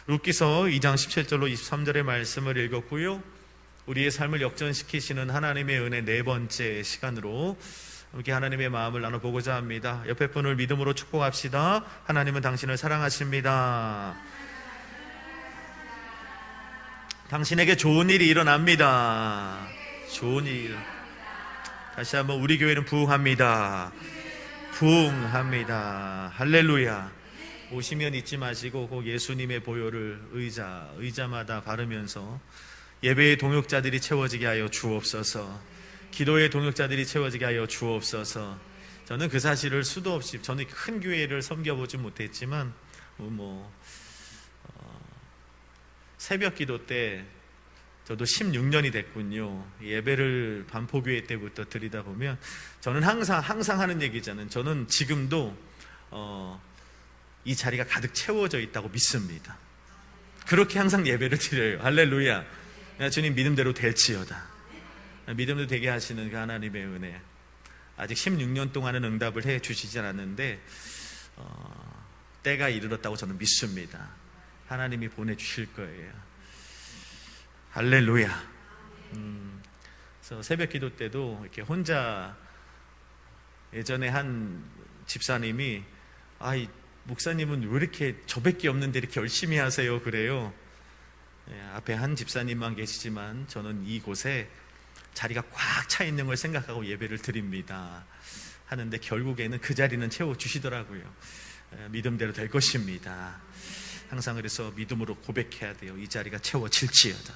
룻기서 2장 17절로 23절의 말씀을 읽었고요. 우리의 삶을 역전시키시는 하나님의 은혜 네 번째 시간으로 함께 하나님의 마음을 나눠보고자 합니다. 옆에 분을 믿음으로 축복합시다. 하나님은 당신을 사랑하십니다. 당신에게 좋은 일이 일어납니다. 좋은 일. 다시 한번 우리 교회는 부흥합니다. 부흥합니다. 할렐루야. 오시면 잊지 마시고 꼭 예수님의 보혈을 의자마다 바르면서 예배의 동역자들이 채워지게 하여 주옵소서. 기도의 동역자들이 채워지게 하여 주옵소서. 저는 그 사실을 수도 없이, 저는 큰 교회를 섬겨보지 못했지만 새벽 기도 때 저도 16년이 됐군요. 예배를 반포교회 때부터 드리다 보면 저는 항상 하는 얘기잖아요. 저는 지금도 이 자리가 가득 채워져 있다고 믿습니다. 그렇게 항상 예배를 드려요. 할렐루야. 주님 믿음대로 될지어다. 믿음도 되게 하시는 그 하나님의 은혜, 아직 16년 동안은 응답을 해 주시지 않았는데 때가 이르렀다고 저는 믿습니다. 하나님이 보내주실 거예요. 할렐루야. 그래서 새벽 기도 때도 이렇게 혼자, 예전에 한 집사님이 목사님은 왜 이렇게 저밖에 없는데 이렇게 열심히 하세요? 그래요. 앞에 한 집사님만 계시지만 저는 이곳에 자리가 꽉 차 있는 걸 생각하고 예배를 드립니다 하는데 결국에는 그 자리는 채워주시더라고요. 믿음대로 될 것입니다. 항상 그래서 믿음으로 고백해야 돼요. 이 자리가 채워질지어다.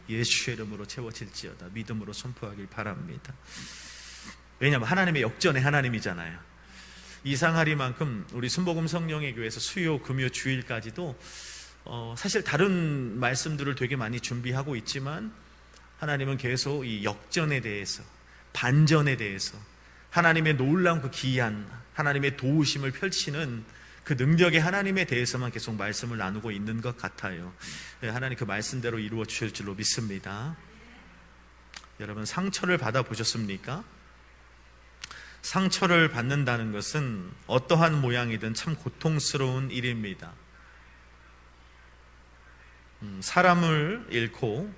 예수의 이름으로 채워질지어다. 믿음으로 선포하길 바랍니다. 왜냐하면 하나님의 역전의 하나님이잖아요. 이상하리만큼 우리 순복음 성령의 교회에서 수요, 금요, 주일까지도 사실 다른 말씀들을 되게 많이 준비하고 있지만 하나님은 계속 이 역전에 대해서, 반전에 대해서, 하나님의 놀라운 그 기이한 하나님의 도우심을 펼치는 그 능력의 하나님에 대해서만 계속 말씀을 나누고 있는 것 같아요. 하나님 그 말씀대로 이루어 주실 줄로 믿습니다. 여러분, 상처를 받아보셨습니까? 상처를 받는다는 것은 어떠한 모양이든 참 고통스러운 일입니다. 사람을 잃고,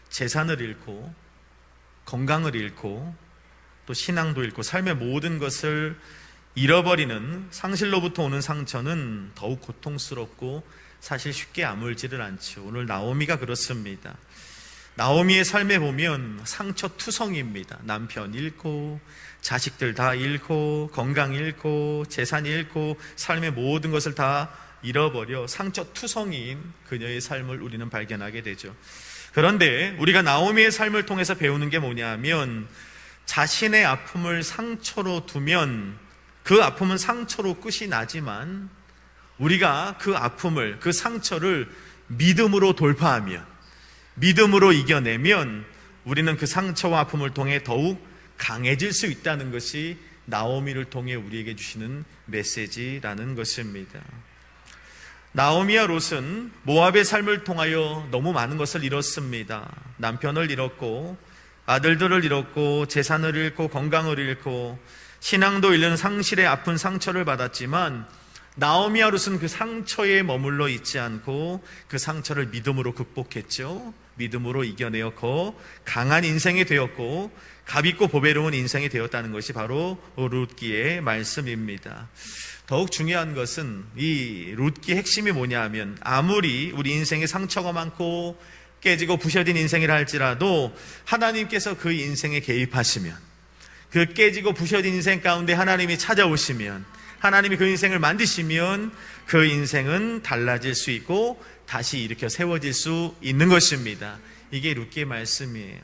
재산을 잃고, 건강을 잃고, 또 신앙도 잃고, 삶의 모든 것을 잃어버리는 상실로부터 오는 상처는 더욱 고통스럽고 사실 쉽게 아물지를 않죠. 오늘 나오미가 그렇습니다. 나오미의 삶에 보면 상처투성이입니다. 남편 잃고, 자식들 다 잃고, 건강 잃고, 재산 잃고, 삶의 모든 것을 다 잃어버려 상처투성이인 그녀의 삶을 우리는 발견하게 되죠. 그런데 우리가 나오미의 삶을 통해서 배우는 게 뭐냐면, 자신의 아픔을 상처로 두면 그 아픔은 상처로 끝이 나지만 우리가 그 아픔을, 그 상처를 믿음으로 돌파하면, 믿음으로 이겨내면 우리는 그 상처와 아픔을 통해 더욱 강해질 수 있다는 것이 나오미를 통해 우리에게 주시는 메시지라는 것입니다. 나오미와 롯은 모압의 삶을 통하여 너무 많은 것을 잃었습니다. 남편을 잃었고, 아들들을 잃었고, 재산을 잃고, 건강을 잃고, 신앙도 잃는 상실의 아픈 상처를 받았지만 나오미와 롯은 그 상처에 머물러 있지 않고 그 상처를 믿음으로 극복했죠. 믿음으로 이겨내었고 강한 인생이 되었고 값있고 보배로운 인생이 되었다는 것이 바로 룻기의 말씀입니다. 더욱 중요한 것은 이 룻기의 핵심이 뭐냐 하면, 아무리 우리 인생에 상처가 많고 깨지고 부셔진 인생이라 할지라도 하나님께서 그 인생에 개입하시면, 그 깨지고 부셔진 인생 가운데 하나님이 찾아오시면, 하나님이 그 인생을 만드시면 그 인생은 달라질 수 있고 다시 일으켜 세워질 수 있는 것입니다. 이게 룻기의 말씀이에요.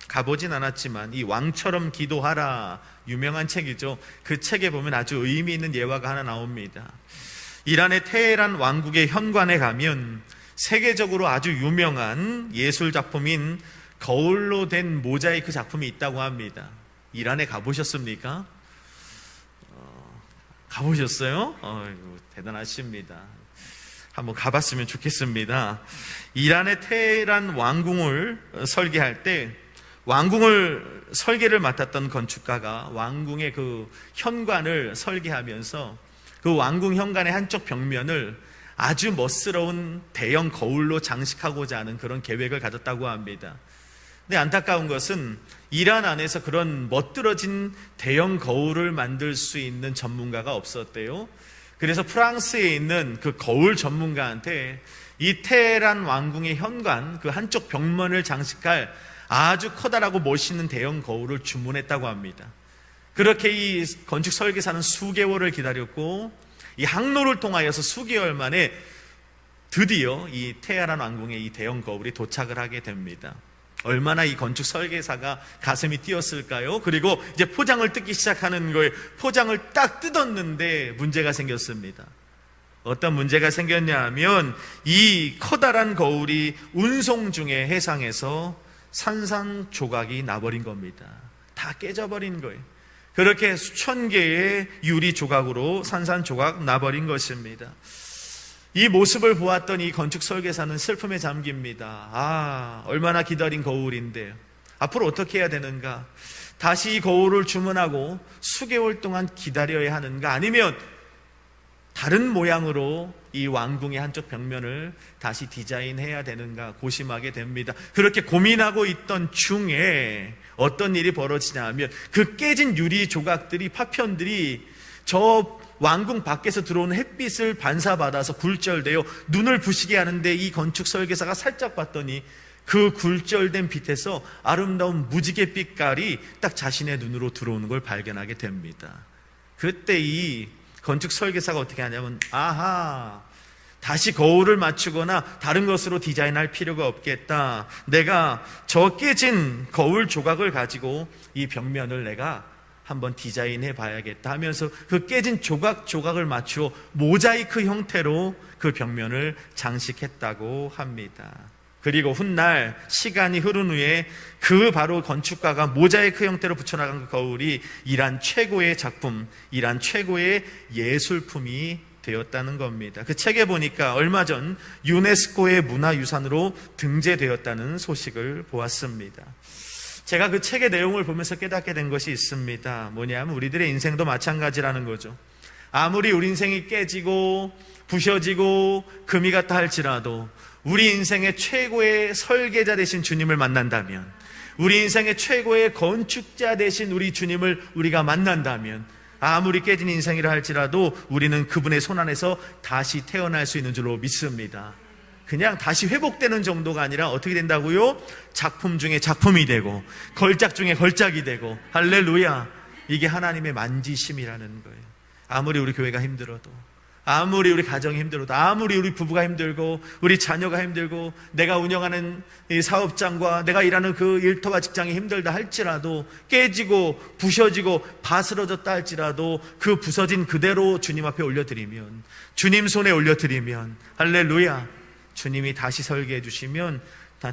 가보진 않았지만 이 왕처럼 기도하라, 유명한 책이죠. 그 책에 보면 아주 의미 있는 예화가 하나 나옵니다. 이란의 테헤란 왕국의 현관에 가면 세계적으로 아주 유명한 예술 작품인 거울로 된 모자이크 작품이 있다고 합니다. 이란에 가보셨습니까? 가보셨어요? 대단하십니다. 한번 가봤으면 좋겠습니다. 이란의 테헤란 왕궁을 설계할 때 왕궁을 설계를 맡았던 건축가가 왕궁의 그 현관을 설계하면서 그 왕궁 현관의 한쪽 벽면을 아주 멋스러운 대형 거울로 장식하고자 하는 그런 계획을 가졌다고 합니다. 근데 안타까운 것은 이란 안에서 그런 멋들어진 대형 거울을 만들 수 있는 전문가가 없었대요. 그래서 프랑스에 있는 그 거울 전문가한테 이 테헤란 왕궁의 현관 그 한쪽 벽면을 장식할 아주 커다랗고 멋있는 대형 거울을 주문했다고 합니다. 그렇게 이 건축 설계사는 수개월을 기다렸고 이 항로를 통하여서 수개월 만에 드디어 이 테헤란 왕궁의 이 대형 거울이 도착을 하게 됩니다. 얼마나 이 건축 설계사가 가슴이 뛰었을까요? 그리고 이제 포장을 뜯기 시작하는 거예요. 포장을 딱 뜯었는데 문제가 생겼습니다. 어떤 문제가 생겼냐 하면 이 커다란 거울이 운송 중에 해상에서 산산조각이 나버린 겁니다. 다 깨져버린 거예요. 그렇게 수천 개의 유리 조각으로 산산조각 나버린 것입니다. 이 모습을 보았던 이 건축 설계사는 슬픔에 잠깁니다. 얼마나 기다린 거울인데 앞으로 어떻게 해야 되는가? 다시 이 거울을 주문하고 수개월 동안 기다려야 하는가? 아니면 다른 모양으로 이 왕궁의 한쪽 벽면을 다시 디자인해야 되는가 고심하게 됩니다. 그렇게 고민하고 있던 중에 어떤 일이 벌어지냐 하면 그 깨진 유리 조각들이, 파편들이 저 왕궁 밖에서 들어오는 햇빛을 반사받아서 굴절되어 눈을 부시게 하는데 이 건축 설계사가 살짝 봤더니 그 굴절된 빛에서 아름다운 무지개 빛깔이 딱 자신의 눈으로 들어오는 걸 발견하게 됩니다. 그때 이 건축 설계사가 어떻게 하냐면 다시 거울을 맞추거나 다른 것으로 디자인할 필요가 없겠다. 내가 저 깨진 거울 조각을 가지고 이 벽면을 내가 한번 디자인해 봐야겠다 하면서 그 깨진 조각을 맞추어 모자이크 형태로 그 벽면을 장식했다고 합니다. 그리고 훗날 시간이 흐른 후에 그 바로 건축가가 모자이크 형태로 붙여나간 그 거울이 이란 최고의 작품, 이란 최고의 예술품이 되었다는 겁니다. 그 책에 보니까 얼마 전 유네스코의 문화유산으로 등재되었다는 소식을 보았습니다. 제가 그 책의 내용을 보면서 깨닫게 된 것이 있습니다. 뭐냐면 우리들의 인생도 마찬가지라는 거죠. 아무리 우리 인생이 깨지고 부셔지고 금이 같다 할지라도 우리 인생의 최고의 설계자 되신 주님을 만난다면, 우리 인생의 최고의 건축자 되신 우리 주님을 우리가 만난다면, 아무리 깨진 인생이라 할지라도 우리는 그분의 손안에서 다시 태어날 수 있는 줄로 믿습니다. 그냥 다시 회복되는 정도가 아니라 어떻게 된다고요? 작품 중에 작품이 되고 걸작 중에 걸작이 되고, 할렐루야. 이게 하나님의 만지심이라는 거예요. 아무리 우리 교회가 힘들어도, 아무리 우리 가정이 힘들어도, 아무리 우리 부부가 힘들고 우리 자녀가 힘들고 내가 운영하는 이 사업장과 내가 일하는 그 일터와 직장이 힘들다 할지라도, 깨지고 부셔지고 바스러졌다 할지라도 그 부서진 그대로 주님 앞에 올려드리면, 주님 손에 올려드리면, 할렐루야, 주님이 다시 설계해 주시면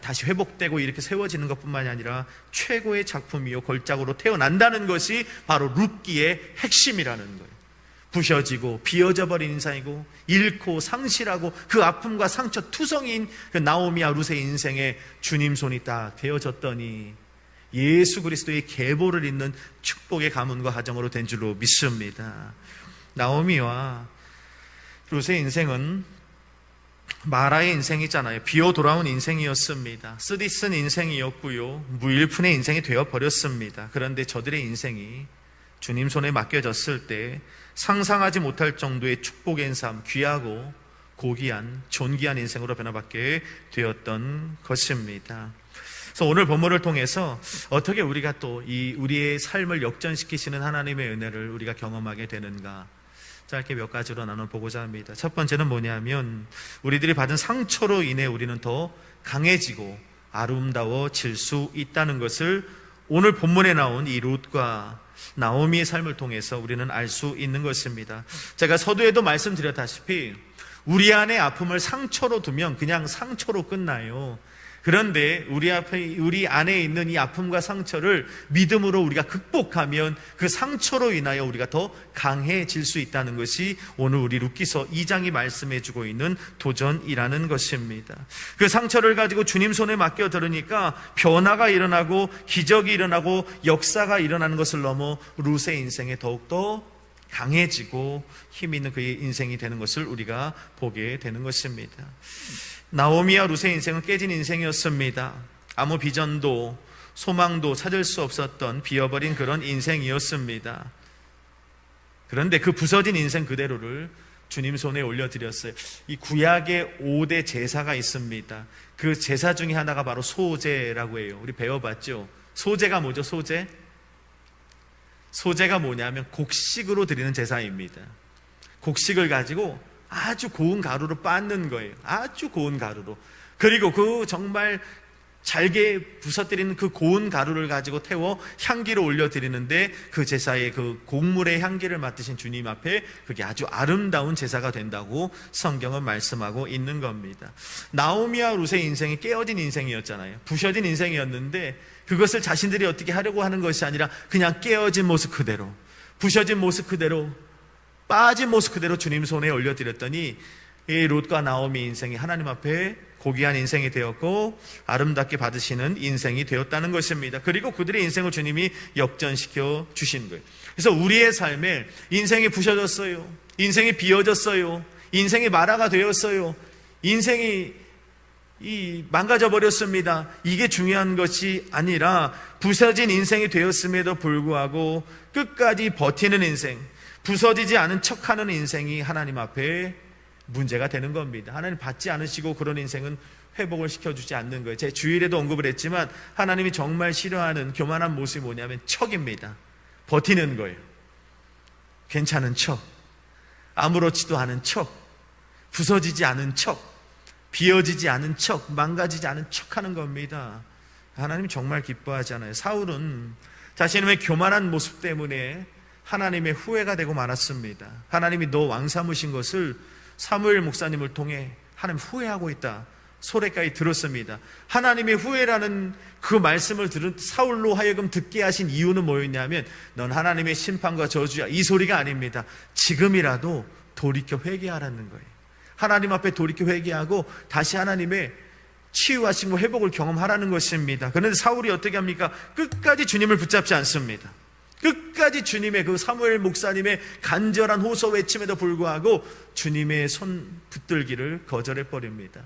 다시 회복되고 이렇게 세워지는 것뿐만이 아니라 최고의 작품이요 걸작으로 태어난다는 것이 바로 룻기의 핵심이라는 거예요. 부셔지고 비어져 버린 인생이고 잃고 상실하고 그 아픔과 상처 투성이인 그 나오미와 룻의 인생에 주님 손이 딱 대어졌더니 예수 그리스도의 계보를 잇는 축복의 가문과 가정으로 된 줄로 믿습니다. 나오미와 룻의 인생은 마라의 인생이잖아요. 비어 돌아온 인생이었습니다. 쓰디쓴 인생이었고요, 무일푼의 인생이 되어버렸습니다. 그런데 저들의 인생이 주님 손에 맡겨졌을 때 상상하지 못할 정도의 축복의 삶, 귀하고 고귀한 존귀한 인생으로 변화받게 되었던 것입니다. 그래서 오늘 본문을 통해서 어떻게 우리가 또 이 우리의 삶을 역전시키시는 하나님의 은혜를 우리가 경험하게 되는가, 짧게 몇 가지로 나눠보고자 합니다. 첫 번째는 뭐냐면 우리들이 받은 상처로 인해 우리는 더 강해지고 아름다워질 수 있다는 것을 오늘 본문에 나온 이 룻과 나오미의 삶을 통해서 우리는 알 수 있는 것입니다. 제가 서두에도 말씀드렸다시피 우리 안의 아픔을 상처로 두면 그냥 상처로 끝나요. 그런데 우리 안에 있는 이 아픔과 상처를 믿음으로 우리가 극복하면 그 상처로 인하여 우리가 더 강해질 수 있다는 것이 오늘 우리 룻기서 2장이 말씀해주고 있는 도전이라는 것입니다. 그 상처를 가지고 주님 손에 맡겨 들으니까 변화가 일어나고 기적이 일어나고 역사가 일어나는 것을 넘어 룻의 인생에 더욱더 강해지고 힘 있는 그의 인생이 되는 것을 우리가 보게 되는 것입니다. 나오미와 룻의 인생은 깨진 인생이었습니다. 아무 비전도 소망도 찾을 수 없었던 비어버린 그런 인생이었습니다. 그런데 그 부서진 인생 그대로를 주님 손에 올려드렸어요. 이 구약의 5대 제사가 있습니다. 그 제사 중에 하나가 바로 소제라고 해요. 우리 배워봤죠? 소제가 뭐죠? 소제가 뭐냐면 곡식으로 드리는 제사입니다. 곡식을 가지고 아주 고운 가루로 빻는 거예요. 아주 고운 가루로. 그리고 그 정말 잘게 부서뜨리는 그 고운 가루를 가지고 태워 향기를 올려드리는데 그 제사의 그 곡물의 향기를 맡으신 주님 앞에 그게 아주 아름다운 제사가 된다고 성경은 말씀하고 있는 겁니다. 나오미와 룻의 인생이 깨어진 인생이었잖아요. 부셔진 인생이었는데 그것을 자신들이 어떻게 하려고 하는 것이 아니라 그냥 깨어진 모습 그대로, 부셔진 모습 그대로, 빠진 모습 그대로 주님 손에 올려드렸더니 이 룻과 나오미 인생이 하나님 앞에 고귀한 인생이 되었고 아름답게 받으시는 인생이 되었다는 것입니다. 그리고 그들의 인생을 주님이 역전시켜 주신 거예요. 그래서 우리의 삶에 인생이 부셔졌어요. 인생이 비어졌어요. 인생이 마라가 되었어요. 인생이 망가져 버렸습니다. 이게 중요한 것이 아니라 부서진 인생이 되었음에도 불구하고 끝까지 버티는 인생, 부서지지 않은 척하는 인생이 하나님 앞에 문제가 되는 겁니다. 하나님 받지 않으시고 그런 인생은 회복을 시켜주지 않는 거예요. 제 주일에도 언급을 했지만 하나님이 정말 싫어하는 교만한 모습이 뭐냐면 척입니다. 버티는 거예요. 괜찮은 척, 아무렇지도 않은 척, 부서지지 않은 척, 비어지지 않은 척, 망가지지 않은 척하는 겁니다. 하나님이 정말 기뻐하잖아요. 사울은 자신의 교만한 모습 때문에 하나님의 후회가 되고 말았습니다. 하나님이 너 왕 삼으신 것을 사무엘 목사님을 통해 하나님 후회하고 있다 소리까지 들었습니다. 하나님의 후회라는 그 말씀을 들은 사울로 하여금 듣게 하신 이유는 뭐였냐면 넌 하나님의 심판과 저주야, 이 소리가 아닙니다. 지금이라도 돌이켜 회개하라는 거예요. 하나님 앞에 돌이켜 회개하고 다시 하나님의 치유하시고 회복을 경험하라는 것입니다. 그런데 사울이 어떻게 합니까? 끝까지 주님을 붙잡지 않습니다. 끝까지 주님의 그 사무엘 목사님의 간절한 호소 외침에도 불구하고 주님의 손 붙들기를 거절해 버립니다.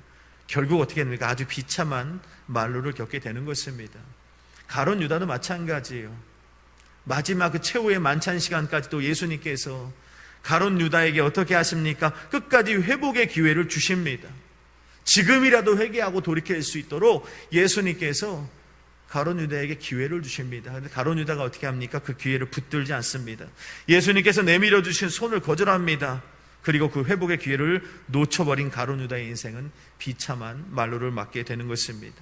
결국 어떻게 됩니까? 아주 비참한 만루를 겪게 되는 것입니다. 가룟 유다도 마찬가지예요. 마지막 그 최후의 만찬 시간까지도 예수님께서 가룟 유다에게 어떻게 하십니까? 끝까지 회복의 기회를 주십니다. 지금이라도 회개하고 돌이킬 수 있도록 예수님께서 가룟 유다에게 기회를 주십니다. 그런데 가룟 유다가 어떻게 합니까? 그 기회를 붙들지 않습니다. 예수님께서 내밀어 주신 손을 거절합니다. 그리고 그 회복의 기회를 놓쳐버린 가룟 유다의 인생은 비참한 말로를 맞게 되는 것입니다.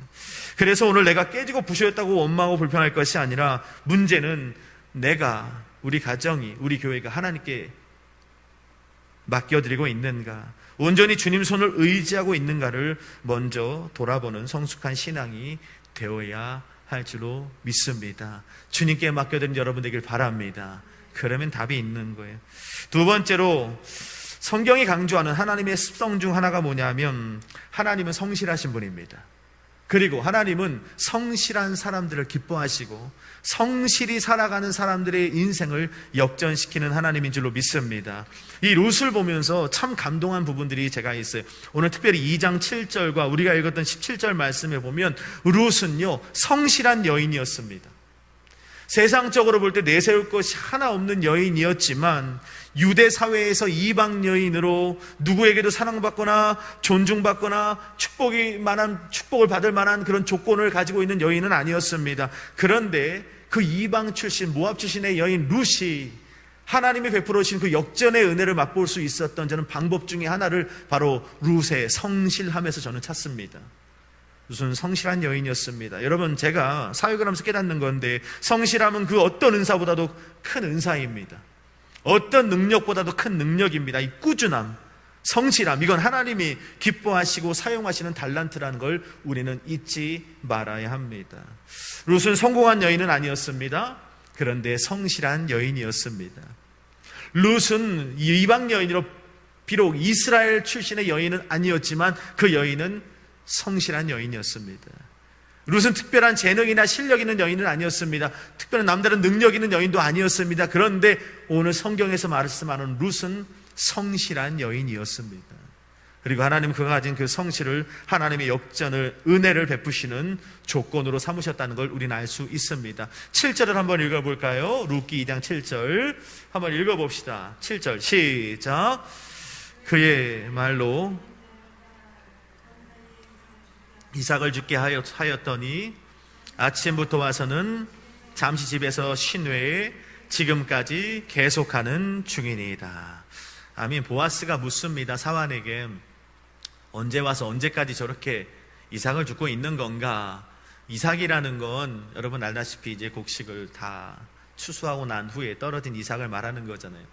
그래서 오늘 내가 깨지고 부셔졌다고 원망하고 불평할 것이 아니라 문제는 내가, 우리 가정이, 우리 교회가 하나님께 맡겨드리고 있는가, 온전히 주님 손을 의지하고 있는가를 먼저 돌아보는 성숙한 신앙이 되어야 할 줄로 믿습니다. 주님께 맡겨드린 여러분 되길 바랍니다. 그러면 답이 있는 거예요. 두 번째로 성경이 강조하는 하나님의 습성 중 하나가 뭐냐면 하나님은 성실하신 분입니다. 그리고 하나님은 성실한 사람들을 기뻐하시고 성실히 살아가는 사람들의 인생을 역전시키는 하나님인 줄로 믿습니다. 이 룻을 보면서 참 감동한 부분들이 제가 있어요. 오늘 특별히 2장 7절과 우리가 읽었던 17절 말씀에 보면 룻은요 성실한 여인이었습니다. 세상적으로 볼 때 내세울 것이 하나 없는 여인이었지만 유대 사회에서 이방 여인으로 누구에게도 사랑받거나 존중받거나 축복을 받을 만한 그런 조건을 가지고 있는 여인은 아니었습니다. 그런데 그 이방 출신, 모압 출신의 여인 룻이 하나님이 베풀어 주신 그 역전의 은혜를 맛볼 수 있었던 저는 방법 중에 하나를 바로 룻의 성실함에서 저는 찾습니다. 무슨 성실한 여인이었습니다. 여러분, 제가 사역을 하면서 깨닫는 건데 성실함은 그 어떤 은사보다도 큰 은사입니다. 어떤 능력보다도 큰 능력입니다. 이 꾸준함, 성실함, 이건 하나님이 기뻐하시고 사용하시는 달란트라는 걸 우리는 잊지 말아야 합니다. 룻은 성공한 여인은 아니었습니다. 그런데 성실한 여인이었습니다. 룻은 이방 여인으로 비록 이스라엘 출신의 여인은 아니었지만 그 여인은 성실한 여인이었습니다. 룻은 특별한 재능이나 실력 있는 여인은 아니었습니다. 특별한 남다른 능력 있는 여인도 아니었습니다. 그런데 오늘 성경에서 말씀하는 룻은 성실한 여인이었습니다. 그리고 하나님은 그가 가진 그 성실을 하나님의 역전을, 은혜를 베푸시는 조건으로 삼으셨다는 걸 우리는 알 수 있습니다. 7절을 한번 읽어볼까요? 룻기 2장 7절 한번 읽어봅시다. 7절 시작. 그의 말로 이삭을 죽게 하였더니 아침부터 와서는 잠시 집에서 쉰 후에 지금까지 계속하는 중이니이다. 아멘. 보아스가 묻습니다. 사환에게 언제 와서 언제까지 저렇게 이삭을 죽고 있는 건가? 이삭이라는 건 여러분 알다시피 이제 곡식을 다 추수하고 난 후에 떨어진 이삭을 말하는 거잖아요.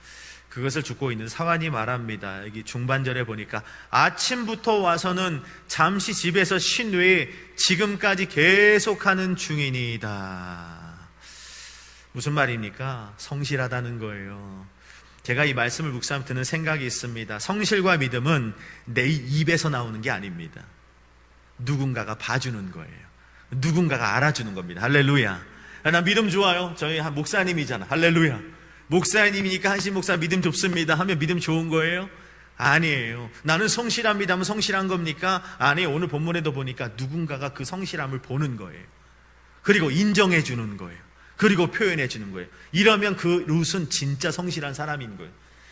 그것을 죽고 있는 사환이 말합니다. 여기 중반절에 보니까 아침부터 와서는 잠시 집에서 쉰 후에 지금까지 계속하는 중이니이다. 무슨 말입니까? 성실하다는 거예요. 제가 이 말씀을 묵상하며 드는 생각이 있습니다. 성실과 믿음은 내 입에서 나오는 게 아닙니다. 누군가가 봐주는 거예요. 누군가가 알아주는 겁니다. 할렐루야. 나 믿음 좋아요. 저희 한 목사님이잖아. 할렐루야. 목사님이니까 한신 목사 믿음 좋습니다 하면 믿음 좋은 거예요? 아니에요. 나는 성실합니다 하면 성실한 겁니까? 아니에요. 오늘 본문에도 보니까 누군가가 그 성실함을 보는 거예요. 그리고 인정해 주는 거예요. 그리고 표현해 주는 거예요. 이러면 그 룻은 진짜 성실한 사람인 거예요.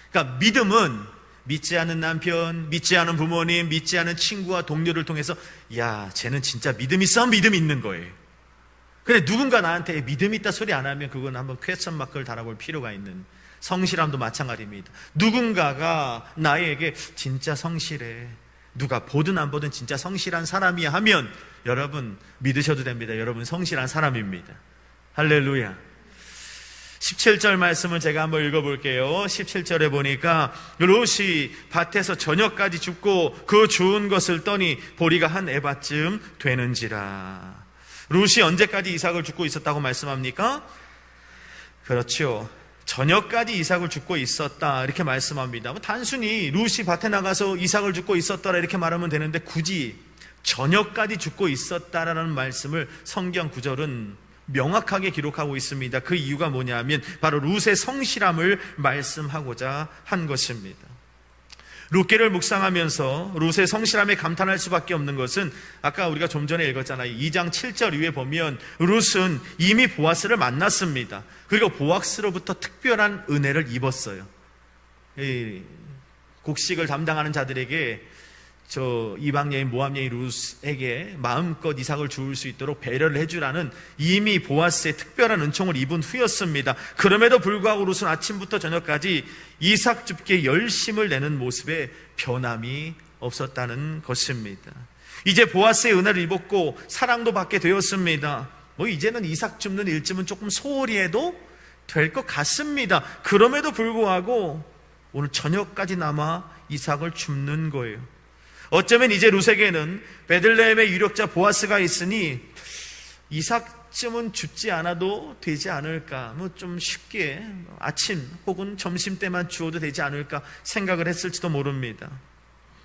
그러니까 믿음은 믿지 않는 남편, 믿지 않은 부모님, 믿지 않은 친구와 동료를 통해서 야, 쟤는 진짜 믿음 있어? 믿음 있는 거예요. 근데 누군가 나한테 믿음 있다 소리 안 하면 그건 한번 퀘스천 마크를 달아볼 필요가 있는, 성실함도 마찬가지입니다. 누군가가 나에게 진짜 성실해, 누가 보든 안 보든 진짜 성실한 사람이야 하면 여러분 믿으셔도 됩니다. 여러분 성실한 사람입니다. 할렐루야. 17절 말씀을 제가 한번 읽어볼게요. 17절에 보니까 롯이 밭에서 저녁까지 죽고 그 주운 것을 떠니 보리가 한 에바쯤 되는지라. 롯이 언제까지 이삭을 줍고 있었다고 말씀합니까? 그렇죠. 저녁까지 이삭을 줍고 있었다 이렇게 말씀합니다. 단순히 롯이 밭에 나가서 이삭을 줍고 있었더라 이렇게 말하면 되는데 굳이 저녁까지 줍고 있었다라는 말씀을 성경 구절은 명확하게 기록하고 있습니다. 그 이유가 뭐냐면 바로 룻의 성실함을 말씀하고자 한 것입니다. 룻기를 묵상하면서 룻의 성실함에 감탄할 수밖에 없는 것은 아까 우리가 좀 전에 읽었잖아요. 2장 7절 위에 보면 룻은 이미 보아스를 만났습니다. 그리고 보아스로부터 특별한 은혜를 입었어요. 이 곡식을 담당하는 자들에게 저 이방 여인 모압 여인 룻에게 마음껏 이삭을 주울 수 있도록 배려를 해주라는 이미 보아스의 특별한 은총을 입은 후였습니다. 그럼에도 불구하고 룻은 아침부터 저녁까지 이삭 줍기에 열심을 내는 모습에 변함이 없었다는 것입니다. 이제 보아스의 은혜를 입었고 사랑도 받게 되었습니다. 이제는 이삭 줍는 일쯤은 조금 소홀히 해도 될 것 같습니다. 그럼에도 불구하고 오늘 저녁까지 남아 이삭을 줍는 거예요. 어쩌면 이제 룻에게는 베들레헴의 유력자 보아스가 있으니 이삭쯤은 줍지 않아도 되지 않을까, 좀 쉽게 아침 혹은 점심 때만 주어도 되지 않을까 생각을 했을지도 모릅니다.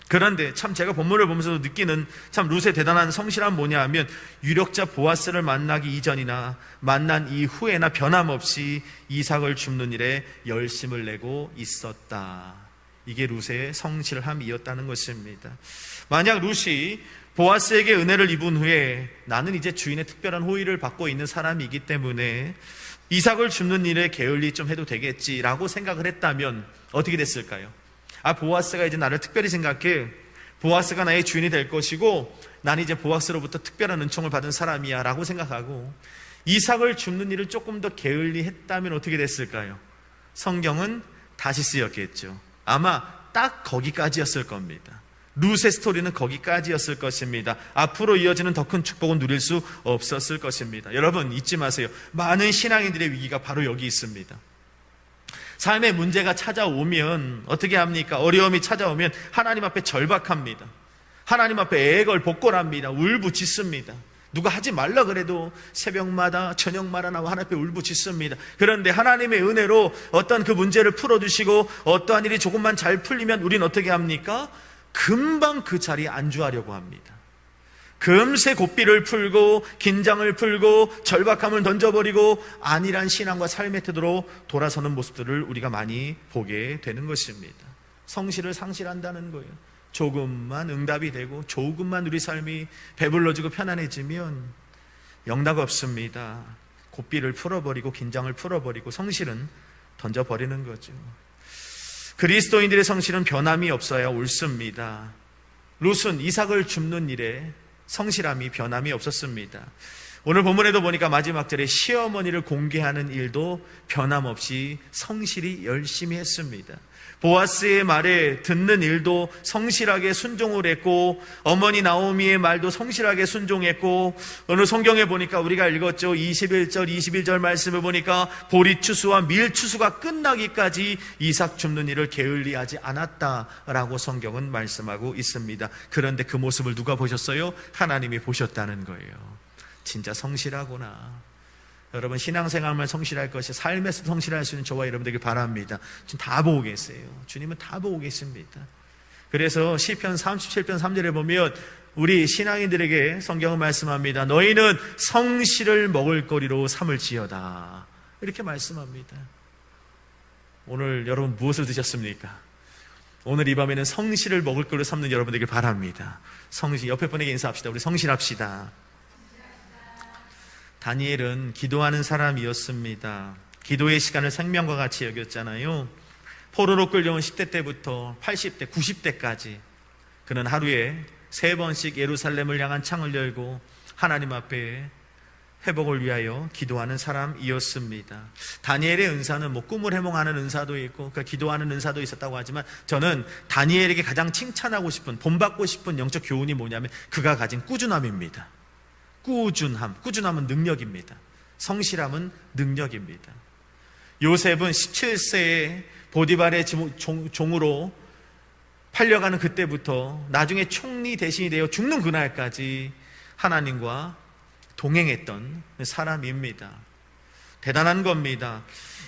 그런데 참 제가 본문을 보면서도 느끼는 참 룻의 대단한 성실함은 뭐냐 하면 유력자 보아스를 만나기 이전이나 만난 이후에나 변함없이 이삭을 줍는 일에 열심을 내고 있었다. 이게 룻의 성실함이었다는 것입니다. 만약 룻이 보아스에게 은혜를 입은 후에 나는 이제 주인의 특별한 호의를 받고 있는 사람이기 때문에 이삭을 줍는 일에 게을리 좀 해도 되겠지라고 생각을 했다면 어떻게 됐을까요? 보아스가 이제 나를 특별히 생각해, 보아스가 나의 주인이 될 것이고 나는 이제 보아스로부터 특별한 은총을 받은 사람이야 라고 생각하고 이삭을 줍는 일을 조금 더 게을리 했다면 어떻게 됐을까요? 성경은 다시 쓰였겠죠. 아마 딱 거기까지였을 겁니다. 룻의 스토리는 거기까지였을 것입니다. 앞으로 이어지는 더 큰 축복은 누릴 수 없었을 것입니다. 여러분 잊지 마세요. 많은 신앙인들의 위기가 바로 여기 있습니다. 삶의 문제가 찾아오면 어떻게 합니까? 어려움이 찾아오면 하나님 앞에 절박합니다. 하나님 앞에 애걸복걸합니다. 울부짖습니다. 누가 하지 말라 그래도 새벽마다 저녁마다 나와 하나님 앞에 울부짖습니다. 그런데 하나님의 은혜로 어떤 그 문제를 풀어주시고 어떠한 일이 조금만 잘 풀리면 우린 어떻게 합니까? 금방 그 자리에 안주하려고 합니다. 금세 고삐를 풀고 긴장을 풀고 절박함을 던져버리고 안일한 신앙과 삶의 태도로 돌아서는 모습들을 우리가 많이 보게 되는 것입니다. 성실을 상실한다는 거예요. 조금만 응답이 되고 조금만 우리 삶이 배불러지고 편안해지면 영락 없습니다. 고삐를 풀어버리고 긴장을 풀어버리고 성실은 던져버리는 거죠. 그리스도인들의 성실은 변함이 없어야 옳습니다. 롯은 이삭을 줍는 일에 성실함이 변함이 없었습니다. 오늘 본문에도 보니까 마지막 절에 시어머니를 공개하는 일도 변함없이 성실히 열심히 했습니다. 보아스의 말에 듣는 일도 성실하게 순종을 했고, 어머니 나오미의 말도 성실하게 순종했고, 오늘 성경에 보니까 우리가 읽었죠. 21절 22절 말씀을 보니까 보리추수와 밀추수가 끝나기까지 이삭 줍는 일을 게을리하지 않았다라고 성경은 말씀하고 있습니다. 그런데 그 모습을 누가 보셨어요? 하나님이 보셨다는 거예요. 진짜 성실하구나. 여러분, 신앙생활만 성실할 것이 삶에서 성실할 수 있는 저와 여러분들에게 바랍니다. 지금 다 보고 계세요. 주님은 다 보고 계십니다. 그래서 시편 37편 3절에 보면 우리 신앙인들에게 성경은 말씀합니다. 너희는 성실을 먹을거리로 삼을지어다, 이렇게 말씀합니다. 오늘 여러분 무엇을 드셨습니까? 오늘 이 밤에는 성실을 먹을거리로 삼는 여러분들에게 바랍니다. 성실, 옆에 분에게 인사합시다. 우리 성실합시다. 다니엘은 기도하는 사람이었습니다. 기도의 시간을 생명과 같이 여겼잖아요. 포로로 끌려온 10대 때부터 80대, 90대까지 그는 하루에 3번씩 예루살렘을 향한 창을 열고 하나님 앞에 회복을 위하여 기도하는 사람이었습니다. 다니엘의 은사는 꿈을 해몽하는 은사도 있고 기도하는 은사도 있었다고 하지만, 저는 다니엘에게 가장 칭찬하고 싶은, 본받고 싶은 영적 교훈이 뭐냐면 그가 가진 꾸준함입니다. 꾸준함은 능력입니다. 성실함은 능력입니다. 요셉은 17세에 보디발의 종으로 팔려가는 그때부터 나중에 총리 대신이 되어 죽는 그날까지 하나님과 동행했던 사람입니다. 대단한 겁니다.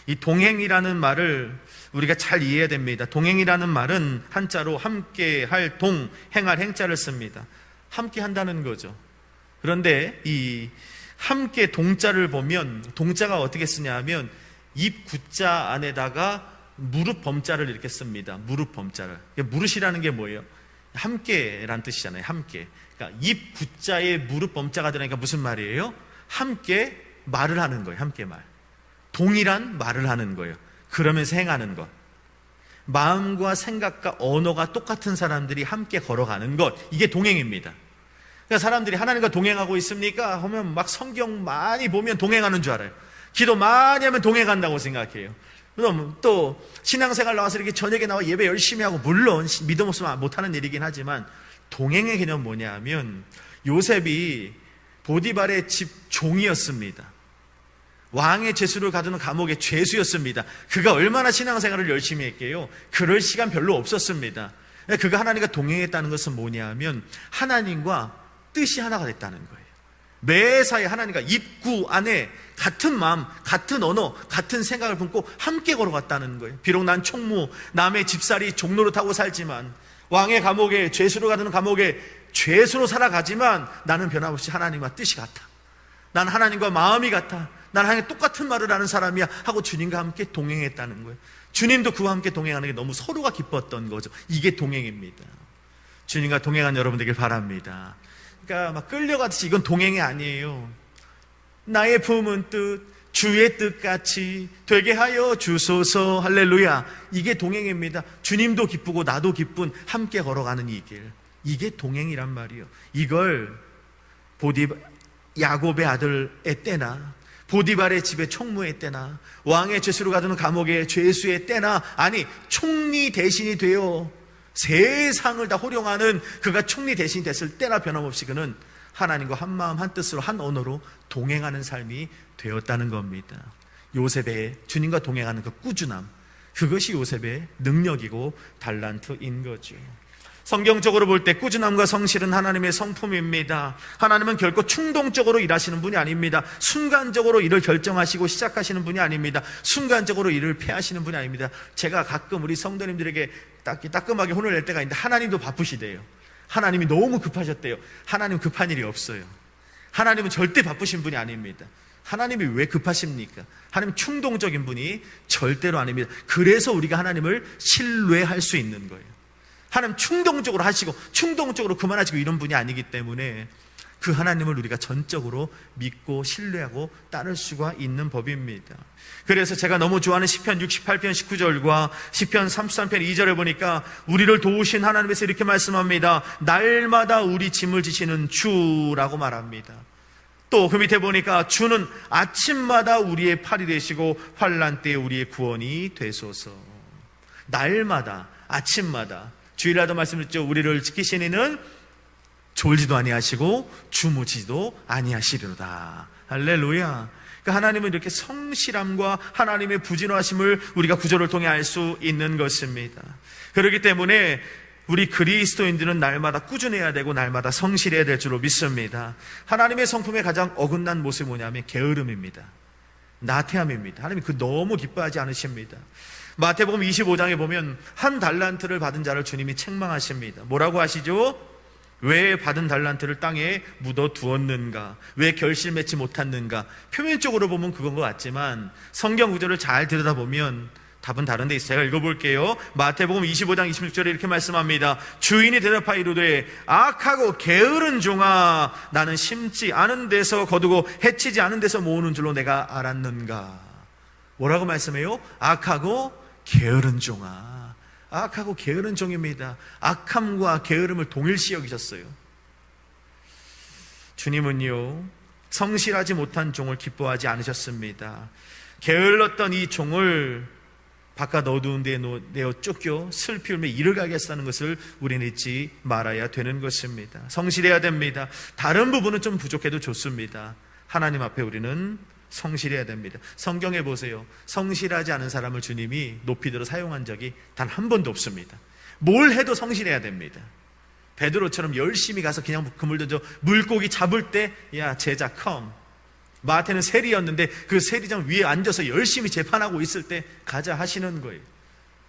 이 동행이라는 말을 우리가 잘 이해해야 됩니다. 동행이라는 말은 한자로 함께 할 동, 행할 행자를 씁니다. 함께 한다는 거죠. 그런데 이 함께 동자를 보면 동자가 어떻게 쓰냐 하면 입 구자 안에다가 무릎 범자를 이렇게 씁니다. 무릎 범자를. 무릇이라는 게 뭐예요? 함께란 뜻이잖아요. 함께. 그러니까 입 구자에 무릎 범자가 들어가니까 무슨 말이에요? 함께 말을 하는 거예요. 함께 말. 동일한 말을 하는 거예요. 그러면서 행하는 것. 마음과 생각과 언어가 똑같은 사람들이 함께 걸어가는 것. 이게 동행입니다. 그러니까 사람들이 하나님과 동행하고 있습니까? 하면 막 성경 많이 보면 동행하는 줄 알아요. 기도 많이 하면 동행한다고 생각해요. 그럼 또 신앙생활 나와서 이렇게 저녁에 나와 예배 열심히 하고, 물론 믿음 없으면 못하는 일이긴 하지만, 동행의 개념은 뭐냐 하면 요셉이 보디발의 집 종이었습니다. 왕의 죄수를 가두는 감옥의 죄수였습니다. 그가 얼마나 신앙생활을 열심히 했게요? 그럴 시간 별로 없었습니다. 그가 하나님과 동행했다는 것은 뭐냐 하면 하나님과 뜻이 하나가 됐다는 거예요. 매사에 하나님과 입구 안에 같은 마음, 같은 언어, 같은 생각을 품고 함께 걸어갔다는 거예요. 비록 난 총무, 남의 집살이 종로를 타고 살지만, 왕의 감옥에, 죄수로 가두는 감옥에 죄수로 살아가지만, 나는 변함없이 하나님과 뜻이 같아. 난 하나님과 마음이 같아. 난 하나님 똑같은 말을 하는 사람이야 하고 주님과 함께 동행했다는 거예요. 주님도 그와 함께 동행하는 게 너무 서로가 기뻤던 거죠. 이게 동행입니다. 주님과 동행한 여러분들에게 바랍니다. 그러니까 막 끌려가듯이 이건 동행이 아니에요. 나의 품은 뜻, 주의 뜻같이 되게 하여 주소서. 할렐루야. 이게 동행입니다. 주님도 기쁘고 나도 기쁜 함께 걸어가는 이 길. 이게 동행이란 말이에요. 이걸 야곱의 아들의 때나, 보디발의 집의 총무의 때나, 왕의 죄수로 가두는 감옥의 죄수의 때나, 아니 총리 대신이 되어 세상을 다 호령하는 그가 총리 대신이 됐을 때나 변함없이 그는 하나님과 한 마음 한 뜻으로 한 언어로 동행하는 삶이 되었다는 겁니다. 요셉의 주님과 동행하는 그 꾸준함, 그것이 요셉의 능력이고 달란트인 거죠. 성경적으로 볼 때 꾸준함과 성실은 하나님의 성품입니다. 하나님은 결코 충동적으로 일하시는 분이 아닙니다. 순간적으로 일을 결정하시고 시작하시는 분이 아닙니다. 순간적으로 일을 폐하시는 분이 아닙니다. 제가 가끔 우리 성도님들에게 따끔하게 혼을 낼 때가 있는데, 하나님도 바쁘시대요. 하나님이 너무 급하셨대요. 하나님 급한 일이 없어요. 하나님은 절대 바쁘신 분이 아닙니다. 하나님이 왜 급하십니까? 하나님 충동적인 분이 절대로 아닙니다. 그래서 우리가 하나님을 신뢰할 수 있는 거예요. 하나님 충동적으로 하시고 충동적으로 그만하시고 이런 분이 아니기 때문에 그 하나님을 우리가 전적으로 믿고 신뢰하고 따를 수가 있는 법입니다. 그래서 제가 너무 좋아하는 시편 68편 19절과 시편 33편 2절에 보니까 우리를 도우신 하나님께서 이렇게 말씀합니다. 날마다 우리 짐을 지시는 주라고 말합니다. 또 그 밑에 보니까 주는 아침마다 우리의 팔이 되시고 환난 때에 우리의 구원이 되소서. 날마다 아침마다 주일날도 말씀드렸죠. 우리를 지키신 이는 졸지도 아니하시고 주무지도 아니하시리로다. 할렐루야. 그러니까 하나님은 이렇게 성실함과 하나님의 부지런하심을 우리가 구절을 통해 알 수 있는 것입니다. 그렇기 때문에 우리 그리스도인들은 날마다 꾸준해야 되고 날마다 성실해야 될 줄로 믿습니다. 하나님의 성품의 가장 어긋난 모습이 뭐냐면 게으름입니다. 나태함입니다. 하나님 그 너무 기뻐하지 않으십니다. 마태복음 25장에 보면 한 달란트를 받은 자를 주님이 책망하십니다. 뭐라고 하시죠? 왜 받은 달란트를 땅에 묻어 두었는가? 왜 결실 맺지 못했는가? 표면적으로 보면 그건 것 같지만 성경 구절을 잘 들여다보면 답은 다른 데 있어요. 제가 읽어볼게요. 마태복음 25장 26절에 이렇게 말씀합니다. 주인이 대답하여 이르되 악하고 게으른 종아, 나는 심지 않은 데서 거두고 해치지 않은 데서 모으는 줄로 내가 알았는가? 뭐라고 말씀해요? 악하고 게으른 종아. 악하고 게으른 종입니다. 악함과 게으름을 동일시 여기셨어요. 주님은요, 성실하지 못한 종을 기뻐하지 않으셨습니다. 게을렀던 이 종을 바깥 어두운 데에 내어 쫓겨 슬피 울며 이를 가겠다는 것을 우리는 잊지 말아야 되는 것입니다. 성실해야 됩니다. 다른 부분은 좀 부족해도 좋습니다. 하나님 앞에 우리는 성실해야 됩니다. 성경에 보세요. 성실하지 않은 사람을 주님이 높이 들어 사용한 적이 단 한 번도 없습니다. 뭘 해도 성실해야 됩니다. 베드로처럼 열심히 가서 그냥 그물 던져 물고기 잡을 때 야 제자 컴. 마태는 세리였는데 그 세리장 위에 앉아서 열심히 재판하고 있을 때 가자 하시는 거예요.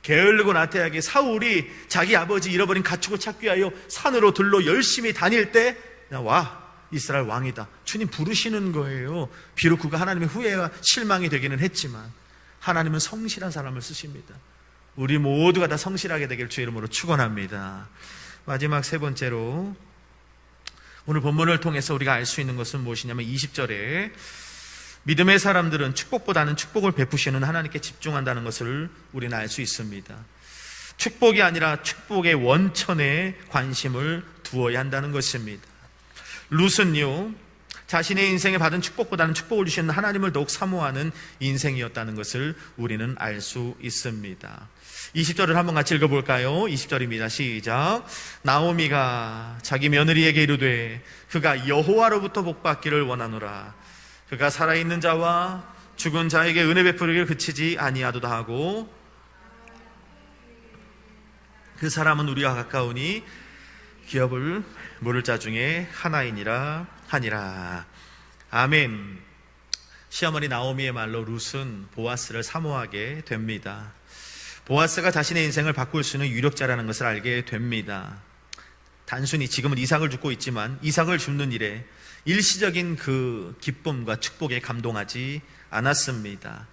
게을르고 나태하게 사울이 자기 아버지 잃어버린 가축을 찾기 위하여 산으로 들러 열심히 다닐 때 와, 이스라엘 왕이다. 주님 부르시는 거예요. 비록 그가 하나님의 후회와 실망이 되기는 했지만 하나님은 성실한 사람을 쓰십니다. 우리 모두가 다 성실하게 되길 주의 이름으로 축원합니다. 마지막 세 번째로 오늘 본문을 통해서 우리가 알 수 있는 것은 무엇이냐면 20절에 믿음의 사람들은 축복보다는 축복을 베푸시는 하나님께 집중한다는 것을 우리는 알 수 있습니다. 축복이 아니라 축복의 원천에 관심을 두어야 한다는 것입니다. 룻은요, 자신의 인생에 받은 축복보다는 축복을 주시는 하나님을 더욱 사모하는 인생이었다는 것을 우리는 알 수 있습니다. 20절을 한번 같이 읽어볼까요? 20절입니다. 시작. 나오미가 자기 며느리에게 이르되 그가 여호와로부터 복받기를 원하노라. 그가 살아있는 자와 죽은 자에게 은혜 베푸기를 그치지 아니하도다 하고 그 사람은 우리와 가까우니 기업을 물을 자 중에 하나이니라 하니라. 아멘. 시어머니 나오미의 말로 룻은 보아스를 사모하게 됩니다. 보아스가 자신의 인생을 바꿀 수 있는 유력자라는 것을 알게 됩니다. 단순히 지금은 이삭을 죽고 있지만 이삭을 줍는 일에 일시적인 그 기쁨과 축복에 감동하지 않았습니다.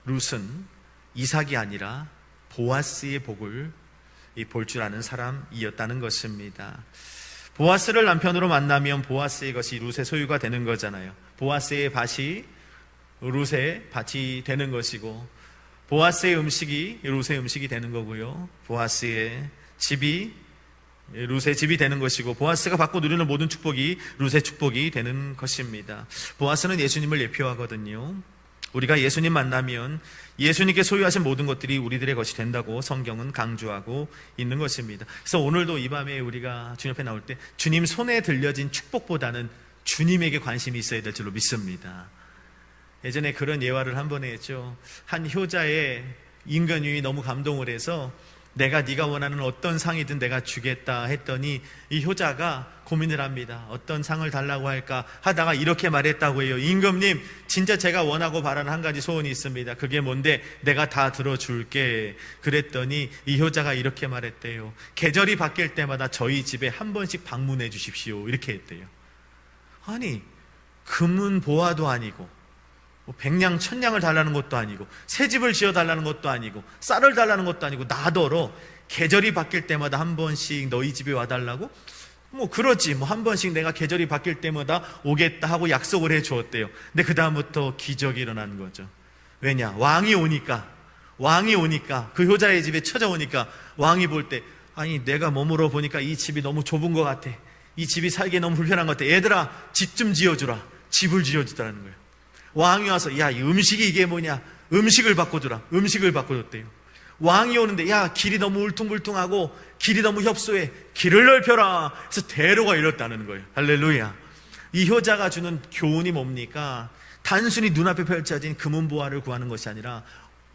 룻은 이삭이 아니라 보아스의 복을 볼 줄 아는 사람이었다는 것입니다. 보아스를 남편으로 만나면 보아스의 것이 룻의 소유가 되는 거잖아요. 보아스의 밭이 룻의 밭이 되는 것이고 보아스의 음식이 룻의 음식이 되는 거고요. 보아스의 집이 룻의 집이 되는 것이고 보아스가 받고 누리는 모든 축복이 룻의 축복이 되는 것입니다. 보아스는 예수님을 예표하거든요. 우리가 예수님 만나면 예수님께 소유하신 모든 것들이 우리들의 것이 된다고 성경은 강조하고 있는 것입니다. 그래서 오늘도 이 밤에 우리가 주님 앞에 나올 때 주님 손에 들려진 축복보다는 주님에게 관심이 있어야 될 줄로 믿습니다. 예전에 그런 예화를 한 번 했죠. 한 효자의 임금님이 너무 감동을 해서 내가 네가 원하는 어떤 상이든 내가 주겠다 했더니 이 효자가 고민을 합니다. 어떤 상을 달라고 할까 하다가 이렇게 말했다고 해요. 임금님, 진짜 제가 원하고 바라는 한 가지 소원이 있습니다. 그게 뭔데? 내가 다 들어줄게. 그랬더니 이 효자가 이렇게 말했대요. 계절이 바뀔 때마다 저희 집에 한 번씩 방문해 주십시오. 이렇게 했대요. 아니, 금은 보화도 아니고 백냥 천냥을 달라는 것도 아니고 새 집을 지어 달라는 것도 아니고 쌀을 달라는 것도 아니고 나더러 계절이 바뀔 때마다 한 번씩 너희 집에 와달라고? 그러지. 한 번씩 내가 계절이 바뀔 때마다 오겠다 하고 약속을 해 주었대요. 근데 그 다음부터 기적이 일어나는 거죠. 왜냐? 왕이 오니까 그 효자의 집에 찾아오니까 왕이 볼 때, 아니 내가 몸으로 보니까 이 집이 너무 좁은 것 같아. 이 집이 살기에 너무 불편한 것 같아. 얘들아, 집 좀 지어주라. 집을 지어주더라는 거예요. 왕이 와서, 야, 이 음식이 이게 뭐냐? 음식을 바꿔주라. 음식을 바꿔줬대요. 왕이 오는데, 야, 길이 너무 울퉁불퉁하고 길이 너무 협소해. 길을 넓혀라. 그래서 대로가 이렇다는 거예요. 할렐루야. 이 효자가 주는 교훈이 뭡니까? 단순히 눈앞에 펼쳐진 금은보화를 구하는 것이 아니라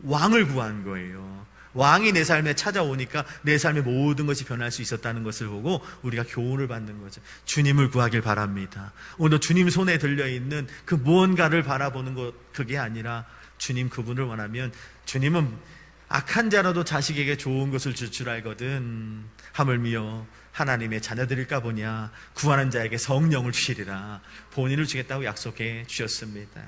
왕을 구한 거예요. 왕이 내 삶에 찾아오니까 내 삶의 모든 것이 변할 수 있었다는 것을 보고 우리가 교훈을 받는 거죠. 주님을 구하길 바랍니다. 오늘 주님 손에 들려있는 그 무언가를 바라보는 것, 그게 아니라 주님 그분을 원하면 주님은 악한 자라도 자식에게 좋은 것을 줄 줄 알거든. 하물며 하나님의 자녀들일까 보냐. 구하는 자에게 성령을 주시리라. 본인을 주겠다고 약속해 주셨습니다.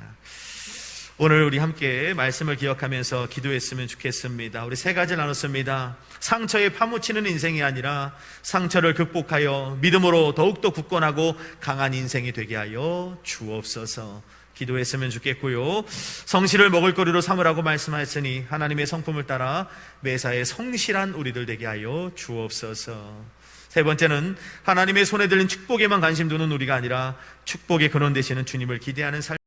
오늘 우리 함께 말씀을 기억하면서 기도했으면 좋겠습니다. 우리 세 가지 나눴습니다. 상처에 파묻히는 인생이 아니라 상처를 극복하여 믿음으로 더욱더 굳건하고 강한 인생이 되게 하여 주옵소서. 기도했으면 좋겠고요. 성실을 먹을거리로 삼으라고 말씀하셨으니 하나님의 성품을 따라 매사에 성실한 우리들 되게 하여 주옵소서. 세 번째는 하나님의 손에 들린 축복에만 관심 두는 우리가 아니라 축복의 근원 되시는 주님을 기대하는 삶